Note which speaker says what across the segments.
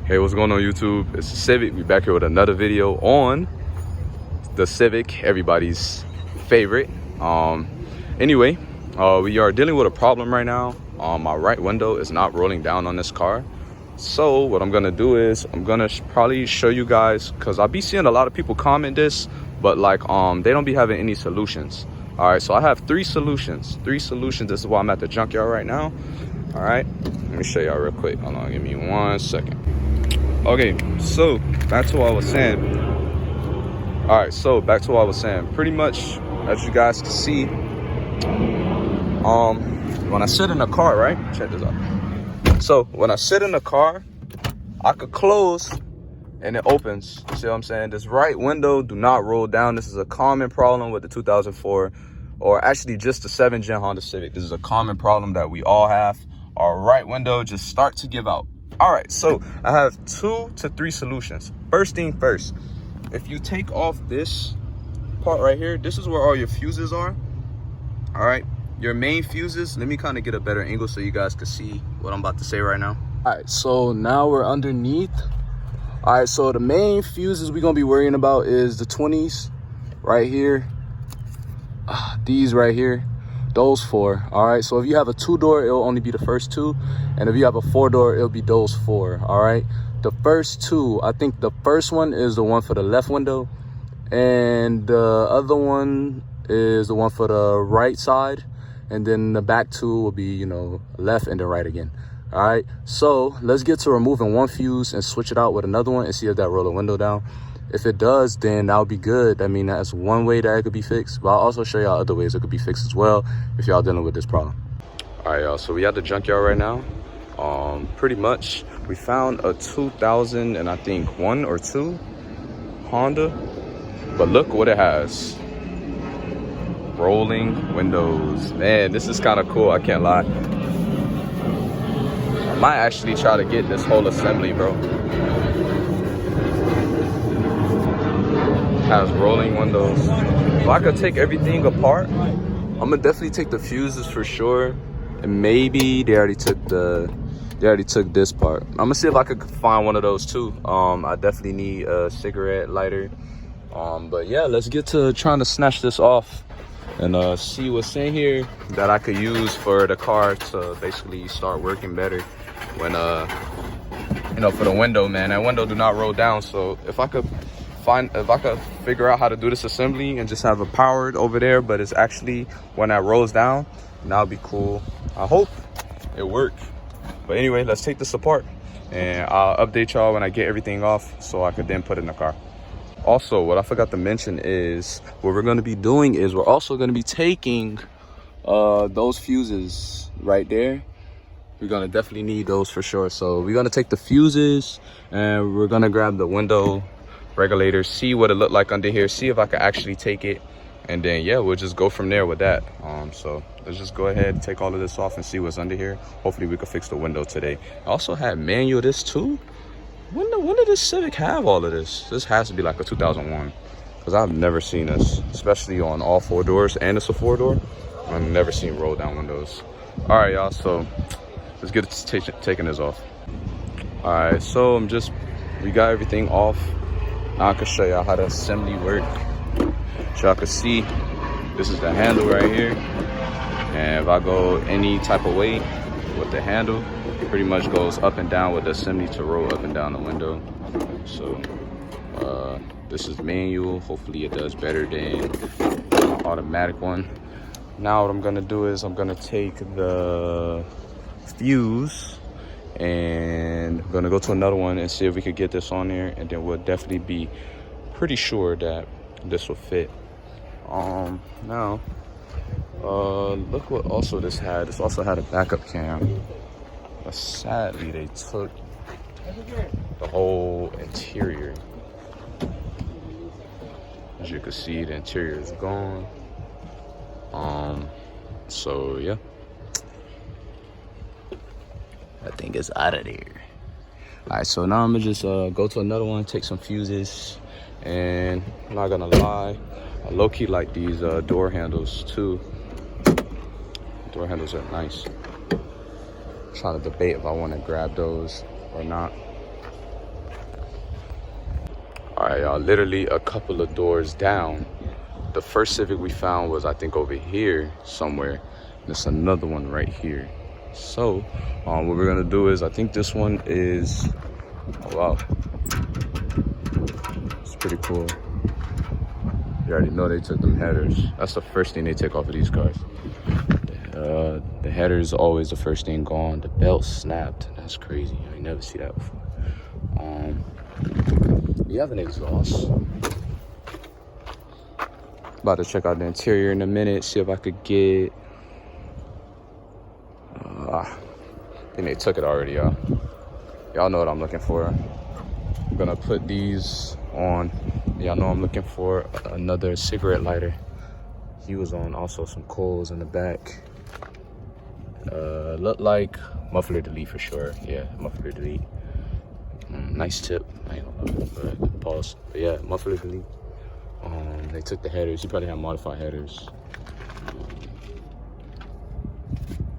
Speaker 1: Hey, what's going on YouTube? It's the Civic. We back here with another video on the Civic, everybody's favorite. Anyway, we are dealing with a problem right now. My right window is not rolling down on this car. So what I'm gonna do is I'm gonna probably show you guys, because I'll be seeing a lot of people comment this, but like they don't be having any solutions. All right, so I have three solutions. This is why I'm at the junkyard right now. All right, let me show y'all real quick. Hold on, give me 1 second. Okay, so back to what I was saying. All right, so back to what I was saying. Pretty much, as you guys can see, when I sit in the car, right? Check this out. So when I sit in the car, I could close and it opens. See what I'm saying? This right window do not roll down. This is a common problem with the 2004, or actually just the 7 Gen Honda Civic. This is a common problem that we all have. Our right window just start to give out. All right, so I have 2 to 3 solutions. First thing first, if you take off this part right here, this is where all your fuses are. All right, your main fuses. Let me kind of get a better angle so you guys can see what I'm about to say right now. All right, so now we're underneath. All right, so the main fuses we're gonna be worrying about is the 20s right here, these right here, those 4. All right, so if you have a 2-door, it'll only be the first 2, and if you have a 4-door, it'll be those 4. All right, the first 2, I think the first one is the one for the left window, and the other one is the one for the right side, and then the back 2 will be, you know, left and then right again. All right, so let's get to removing one fuse and switch it out with another one and see if that roll the window down. If it does, then that'll be good. I mean, that's one way that it could be fixed, but I'll also show y'all other ways it could be fixed as well if y'all dealing with this problem. All right, y'all, so we at the junkyard right now. Pretty much we found a 2000 and I think 1 or 2 Honda, but look what it has. Rolling windows. Man, this is kind of cool, I can't lie. I might actually try to get this whole assembly, bro. Has rolling windows. If I could take everything apart, I'm gonna definitely take the fuses for sure, and maybe they already took this part. I'm gonna see if I could find one of those too. I definitely need a cigarette lighter. But yeah, let's get to trying to snatch this off and see what's in here that I could use for the car to basically start working better. When you know, for the window, man, that window do not roll down. So if I could figure out how to do this assembly and just have it powered over there, but it's actually when that rolls down, that'll be cool. I hope it works. But anyway, let's take this apart and I'll update y'all when I get everything off so I could then put it in the car. Also, what I forgot to mention is what we're going to be doing is we're also going to be taking those fuses right there. We're going to definitely need those for sure. So we're going to take the fuses and we're going to grab the window regulator, see what it looked like under here, see if I can actually take it, and then yeah, we'll just go from there with that. So let's just go ahead and take all of this off and see what's under here. Hopefully we can fix the window today. I also had manual this too. When did this Civic have all of this? This has to be like a 2001, because I've never seen this, especially on all 4 doors, and it's a 4-door. I've never seen roll down windows. All right, y'all, so let's get to taking this off. All right, so we got everything off. Now I can show y'all how the assembly work. So y'all can see, this is the handle right here. And if I go any type of way with the handle, it pretty much goes up and down with the assembly to roll up and down the window. So this is manual. Hopefully it does better than the automatic one. Now what I'm gonna do is I'm gonna take the fuse and I'm gonna go to another one and see if we could get this on there, and then we'll definitely be pretty sure that this will fit. Now look what also this had. This also had a backup cam, but sadly they took the whole interior. As you can see, the interior is gone. So yeah, I think it's out of there. All right, so now I'm gonna just go to another one, take some fuses, and I'm not gonna lie, I low-key like these door handles too. Door handles are nice. I'm trying to debate if I want to grab those or not. All right, y'all, literally a couple of doors down. The first Civic we found was, I think, over here somewhere. There's another one right here. So what we're gonna do is, I think this one is, oh wow, it's pretty cool. You already know they took them headers. That's the first thing they take off of these cars. The header is always the first thing gone. The belt snapped. That's crazy. I never see that before. You have an exhaust. About to check out the interior in a minute, see if I could get. I think they took it already, y'all. Y'all know what I'm looking for. I'm gonna put these on. Y'all know I'm looking for another cigarette lighter. He was on also some coals in the back. Looked like muffler delete for sure. Yeah, muffler delete. Nice tip. I ain't gonna lie, but pause. But yeah, muffler delete. They took the headers. You probably have modified headers.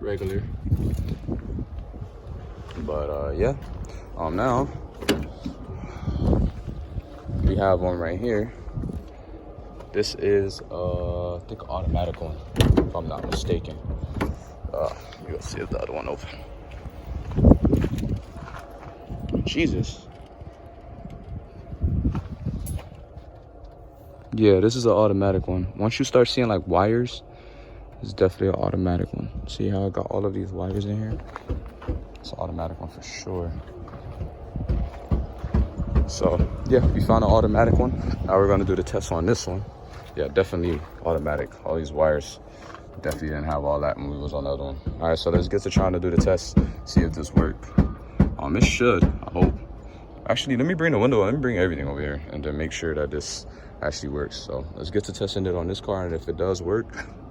Speaker 1: Regular. But yeah. Now we have one right here. This is I think an automatic one, if I'm not mistaken. You'll see if the other one open. Jesus. Yeah, this is an automatic one. Once you start seeing like wires, it's definitely an automatic one. See how I got all of these wires in here? It's an automatic one for sure. So yeah, we found an automatic one. Now we're gonna do the test on this one. Yeah, definitely automatic. All these wires, definitely didn't have all that when we was on the other one. All right, so let's get to trying to do the test, see if this works. It should, I hope. Actually, let me bring the window, let me bring everything over here and then make sure that this actually works. So let's get to testing it on this car, and if it does work,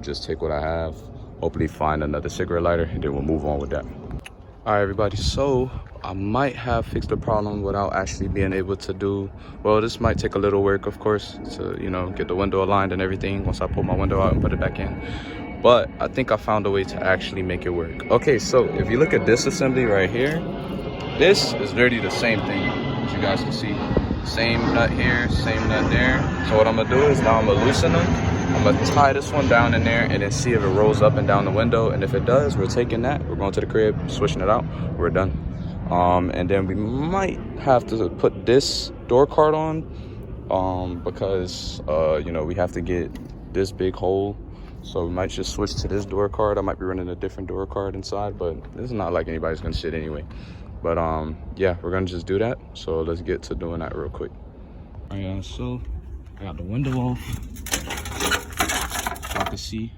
Speaker 1: just take what I have, hopefully find another cigarette lighter, and then we'll move on with that. All right, everybody, so I might have fixed the problem without actually being able to do, well, this might take a little work, of course, to, you know, get the window aligned and everything once I pull my window out and put it back in. But I think I found a way to actually make it work. Okay, so if you look at this assembly right here, this is literally the same thing, as you guys can see. Same nut here, same nut there. So what I'm gonna do is now I'm gonna loosen them. I'm gonna tie this one down in there and then see if it rolls up and down the window. And if it does, we're taking that, we're going to the crib, switching it out, we're done. And then we might have to put this door card on because you know, we have to get this big hole. So we might just switch to this door card. I might be running a different door card inside, but it's not like anybody's gonna shit anyway. But yeah, we're gonna just do that. So let's get to doing that real quick. All right, so I got the window off. So I can see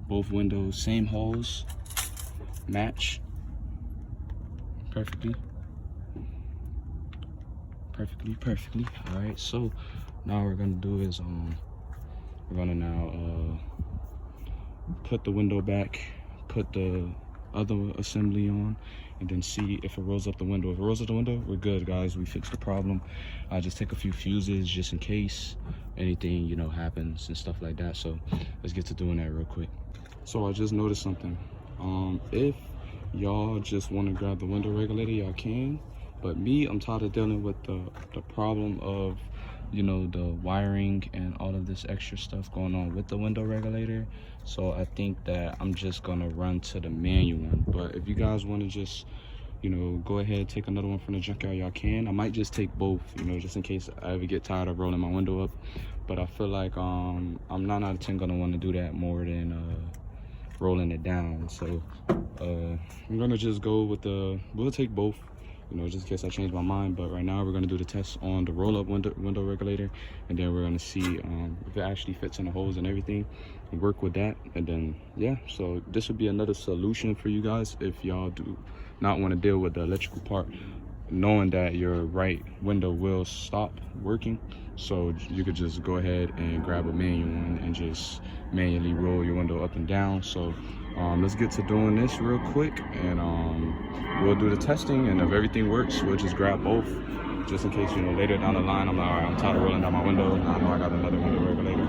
Speaker 1: both windows, same holes, match perfectly. Perfectly. All right, so now what we're gonna do is we're gonna now put the window back, put the other assembly on, and then see if it rolls up the window. If it rolls up the window, we're good, guys. We fixed the problem. I just take a few fuses just in case anything, you know, happens and stuff like that. So let's get to doing that real quick. So I just noticed something. If y'all just want to grab the window regulator, y'all can. But me, I'm tired of dealing with the problem of, you know, the wiring and all of this extra stuff going on with the window regulator. So I think that I'm just gonna run to the manual one. But if you guys want to just, you know, go ahead, take another one from the junkyard, y'all can. I might just take both, you know, just in case I ever get tired of rolling my window up. But I feel like I'm 9 out of 10 gonna want to do that more than rolling it down. So I'm gonna just go with we'll take both, you know, just in case I change my mind. But right now we're gonna do the test on the roll-up window regulator, and then we're gonna see if it actually fits in the holes and everything, and work with that. And then yeah, so this would be another solution for you guys if y'all do not want to deal with the electrical part, knowing that your right window will stop working. So you could just go ahead and grab a manual one and just manually roll your window up and down. So let's get to doing this real quick, and we'll do the testing, and if everything works, we'll just grab both, just in case, you know, later down the line I'm like, all right, I'm tired of rolling down my window, and I know I got another window regulator.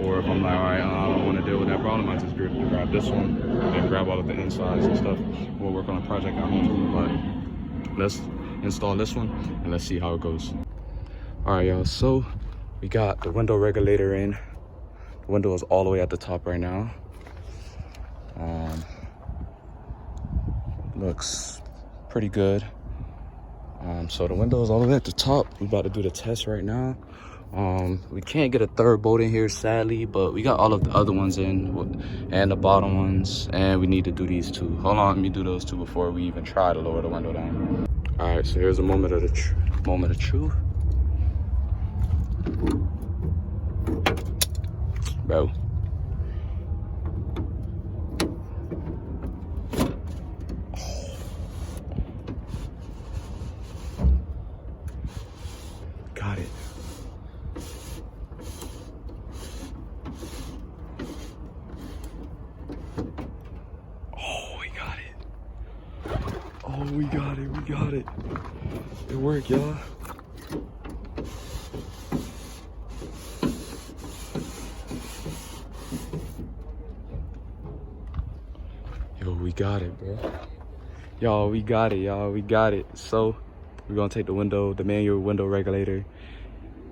Speaker 1: Or if I'm like, all right, I don't want to deal with that problem, I just grab this one, and then grab all of the insides and stuff. We'll work on a project at home, but let's install this one and let's see how it goes. All right, y'all, so we got the window regulator in. The window is all the way at the top right now. Looks pretty good. So the window is all the way at the top. We're about to do the test right now. We can't get a third bolt in here, sadly, but we got all of the other ones in and the bottom ones, and we need to do these two. Hold on, let me do those two before we even try to lower the window down. All right, so here's a moment of the truth. Bro. Got it. Oh, we got it. Oh, we got it. We got it. It worked, y'all. Yo, we got it, bro. Y'all, we got it, y'all. We got it. So we're gonna take the manual window regulator.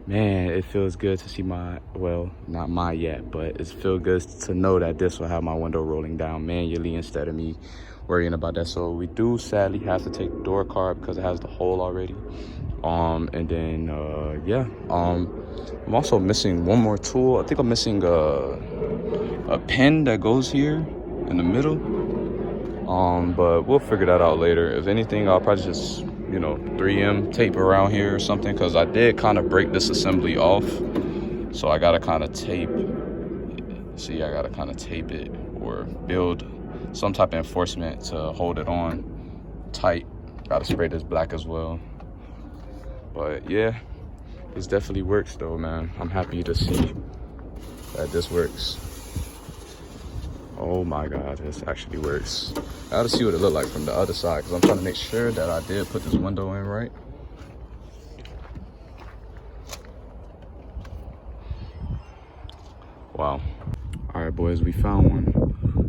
Speaker 1: Man, it feels good to see well, not mine yet, but it feels good to know that this will have my window rolling down manually instead of me worrying about that. So we do sadly have to take the door card because it has the hole already. And then yeah, I'm also missing one more tool. I think I'm missing a pin that goes here in the middle. But we'll figure that out later. If anything, I'll probably just, you know, 3M tape around here or something, because I did kind of break this assembly off. So I gotta kind of tape, see, I gotta kind of tape it or build some type of enforcement to hold it on tight. Gotta spray this black as well. But yeah, this definitely works though, man. I'm happy to see that this works. Oh my God, this actually works. I gotta see what it looked like from the other side, because I'm trying to make sure that I did put this window in right. Wow. All right, boys, we found one.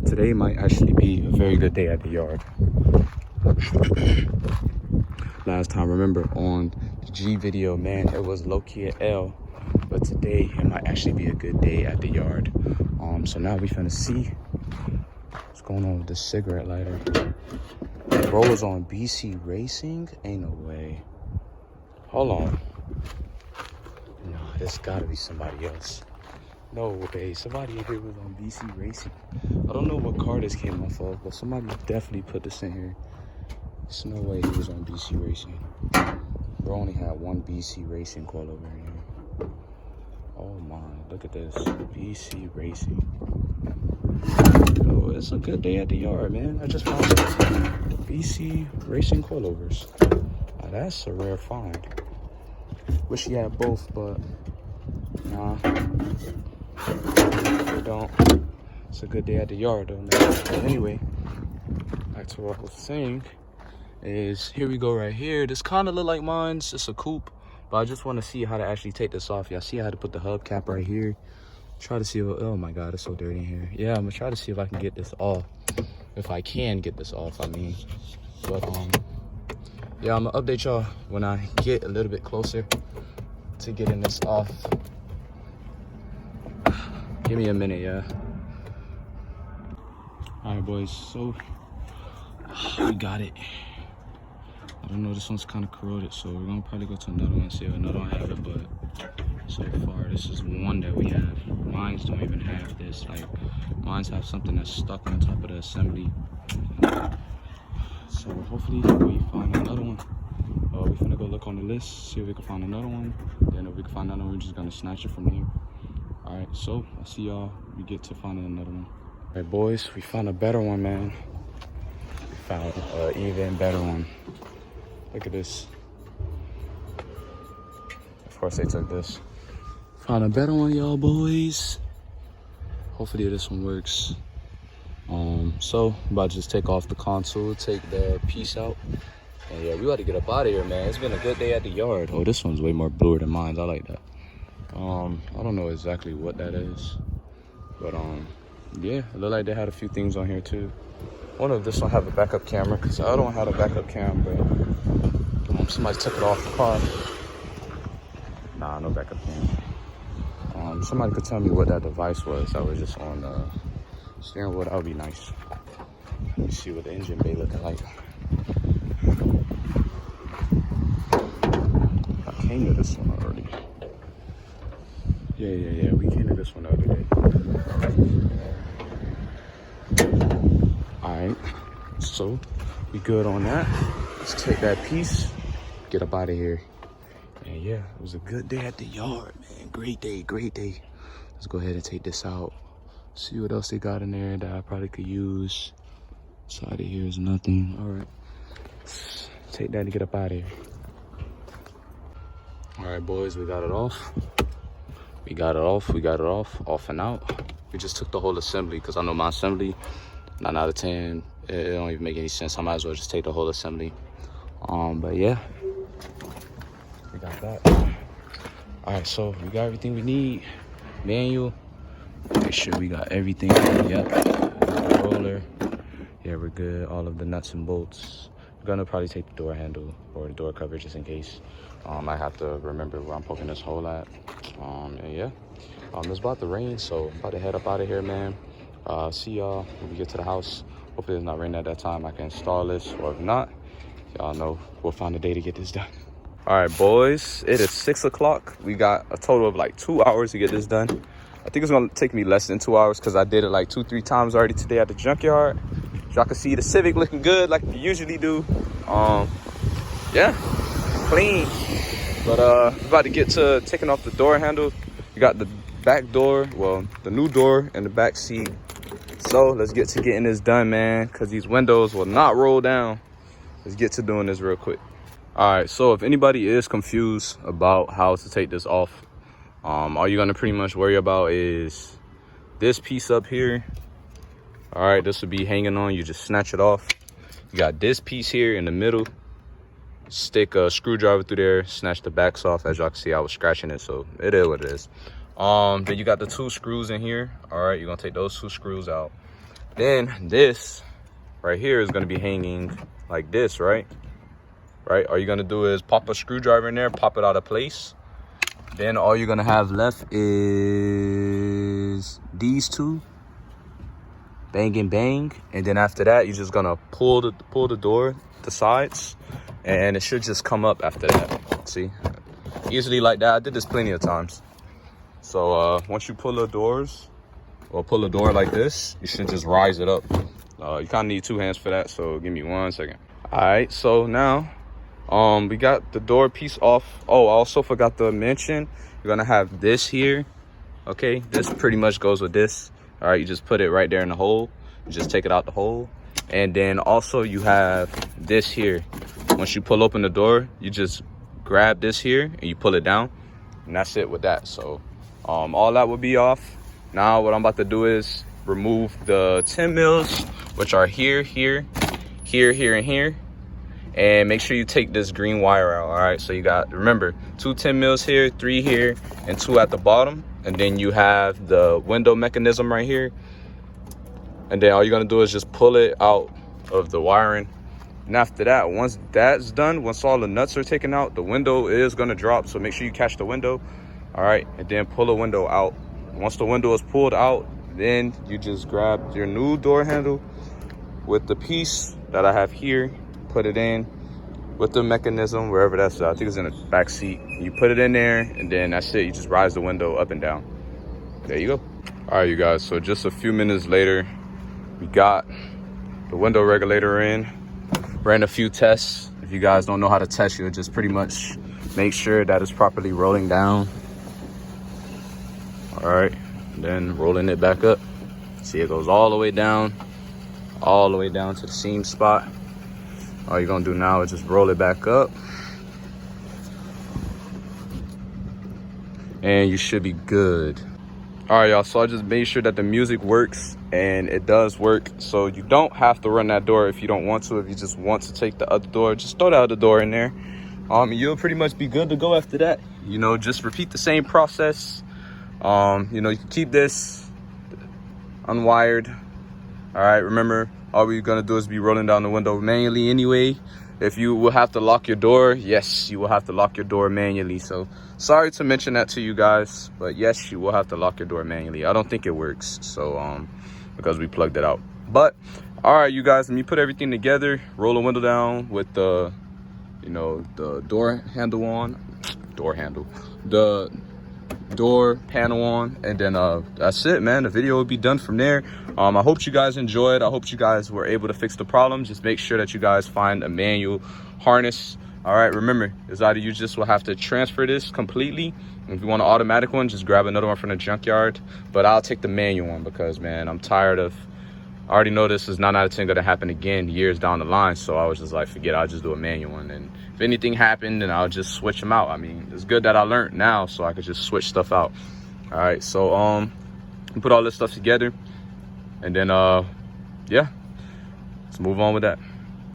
Speaker 1: Today might actually be a very good day at the yard. Last time, remember on the G video, man, it was low-key an L. But today, it might actually be a good day at the yard. So now we finna see what's going on with this cigarette lighter. Bro was on BC Racing? Ain't no way. Hold on. Nah, this gotta be somebody else. No way, somebody in here was on BC Racing. I don't know what car this came off of, but somebody definitely put this in here. There's no way he was on BC Racing. Bro only had one BC Racing coilover in here. Oh my, look at this, BC Racing. Oh, it's a good day at the yard, man. I just found some BC Racing coilovers. Now, that's a rare find. Wish he had both, but nah, they don't. It's a good day at the yard though, man. But anyway, back to what I was saying is, here we go right here. This kind of look like mine's. It's a coupe. But I just want to see how to actually take this off. Y'all see how to put the hubcap right here. Try to see if, oh my God, it's so dirty in here. Yeah, I'm gonna try to see if I can get this off. If I can get this off, I mean. But yeah, I'm gonna update y'all when I get a little bit closer to getting this off. Give me a minute, yeah. All right, boys, so we got it. I don't know, this one's kind of corroded, so we're gonna probably go to another one and see if another one have it, but so far this is one that we have. Mine's don't even have this. Like, mine's have something that's stuck on top of the assembly. So hopefully we find another one. We're gonna go look on the list, see if we can find another one. Then if we can find another one, we're just gonna snatch it from here. All right, so I'll see y'all when we get to finding another one. All right, boys, we found a better one, man. We found an even better one. Look at this. Of course they took this. Found a better one, y'all boys. Hopefully this one works. So I'm about to just take off the console, take the piece out. And yeah, we got to get up out of here, man. It's been a good day at the yard. Oh, this one's way more bluer than mine. I like that. I don't know exactly what that is. But yeah, it looked like they had a few things on here too. I wonder if this one have a backup camera, because I don't have a backup camera. Somebody took it off the car. Nah, no backup camera. Somebody could tell me what that device was that was just on the steering wheel. That would be nice. Let me see what the engine bay looking like. I came to this one already. Yeah. We came to this one the other day. Alright. So, we good on that. Let's take that piece. Get up out of here. And yeah, it was a good day at the yard, man. Great day. Let's go ahead and take this out. See what else they got in there that I probably could use. Side of here is nothing. All right, let's take that and get up out of here. All right, boys, we got it off. Off and out. We just took the whole assembly because I know my assembly, 9 out of 10, it don't even make any sense. I might as well just take the whole assembly. But yeah, we got that. All right, so we got everything we need. Manual, make sure we got everything. Yep, roller. Yeah, we're good. All of the nuts and bolts. We're gonna probably take the door handle or the door cover just in case. I have to remember where I'm poking this hole at. And yeah, it's about to rain, so I'm about to head up out of here, man. See y'all when we get to the house. Hopefully it's not raining at that time. I can install this, or if not, y'all know we'll find a day to get this done. All right, boys, it is 6 o'clock. We got a total of like 2 hours to get this done. I think it's gonna take me less than 2 hours because I did it like 2-3 times already today at the junkyard. Y'all can see the Civic looking good like we usually do. Yeah, clean. But we're about to get to taking off the door handle. We got the back door, well, the new door in the back seat. So let's get to getting this done, man, because these windows will not roll down. Let's get to doing this real quick. All right, so if anybody is confused about how to take this off, all you're gonna pretty much worry about is this piece up here. All right, this will be hanging on. You just snatch it off. You got this piece here in the middle. Stick a screwdriver through there, snatch the backs off. As y'all can see, I was scratching it, so it is what it is. Then you got the 2 screws in here. All right, you're gonna take those 2 screws out. Then this right here is gonna be hanging like this, right? All you're gonna do is pop a screwdriver in there, pop it out of place. Then all you're gonna have left is these 2. Bang and bang. And then after that, you're just gonna pull the door, the sides, and it should just come up after that. See? Easily like that. I did this plenty of times. So once you pull the doors, or pull a door like this, you should just rise it up. You kind of need 2 hands for that, so give me 1 second. All right, so now we got the door piece off. Oh, I also forgot to mention, you're gonna have this here. Okay, this pretty much goes with this. All right, you just put it right there in the hole. You just take it out the hole. And then also you have this here. Once you pull open the door, you just grab this here and you pull it down, and that's it with that. So all that will be off. Now what I'm about to do is remove the 10 mils, which are here, and here. And make sure you take this green wire out. All right, so you got, remember, 2 10 mils here, 3 here, and 2 at the bottom. And then you have the window mechanism right here. And then all you're gonna do is just pull it out of the wiring. And after that, once that's done, once all the nuts are taken out, the window is gonna drop. So make sure you catch the window. All right, and then pull the window out. Once the window is pulled out, then you just grab your new door handle with the piece that I have here, put it in with the mechanism, wherever that's at. I think it's in the back seat. You put it in there, and then that's it. You just rise the window up and down. There you go. All right, you guys, so just a few minutes later, we got the window regulator in. Ran a few tests. If you guys don't know how to test, you'll just pretty much make sure that it's properly rolling down. All right, then rolling it back up. See, it goes all the way down to the seam spot. All you're gonna do now is just roll it back up, and you should be good. All right, y'all, so I just made sure that the music works, and it does work. So you don't have to run that door if you don't want to. If you just want to take the other door, just throw the other door in there. You'll pretty much be good to go after that. You know, just repeat the same process. You know, you can keep this unwired. All right, remember, all we're gonna do is be rolling down the window manually anyway. if you will have to lock your door, yes, you will have to lock your door manually. So sorry to mention that to you guys, but yes, you will have to lock your door manually. I don't think it works, so because we plugged it out. But all right, you guys, let me put everything together, roll the window down with the, you know, the door handle on, the door panel on, and then that's it, man. The video will be done from there. I hope you guys enjoyed. I hope you guys were able to fix the problem. Just make sure that you guys find a manual harness. All right, remember, it's either you just will have to transfer this completely. If you want an automatic one, just grab another one from the junkyard, but I'll take the manual one because, man, I'm tired of, I already know this is 9 out of 10 gonna happen again years down the line. So I was just like, forget it, I'll just do a manual one. And if anything happened, then I'll just switch them out. I mean, it's good that I learned now so I could just switch stuff out. All right, so put all this stuff together, and then yeah, let's move on with that.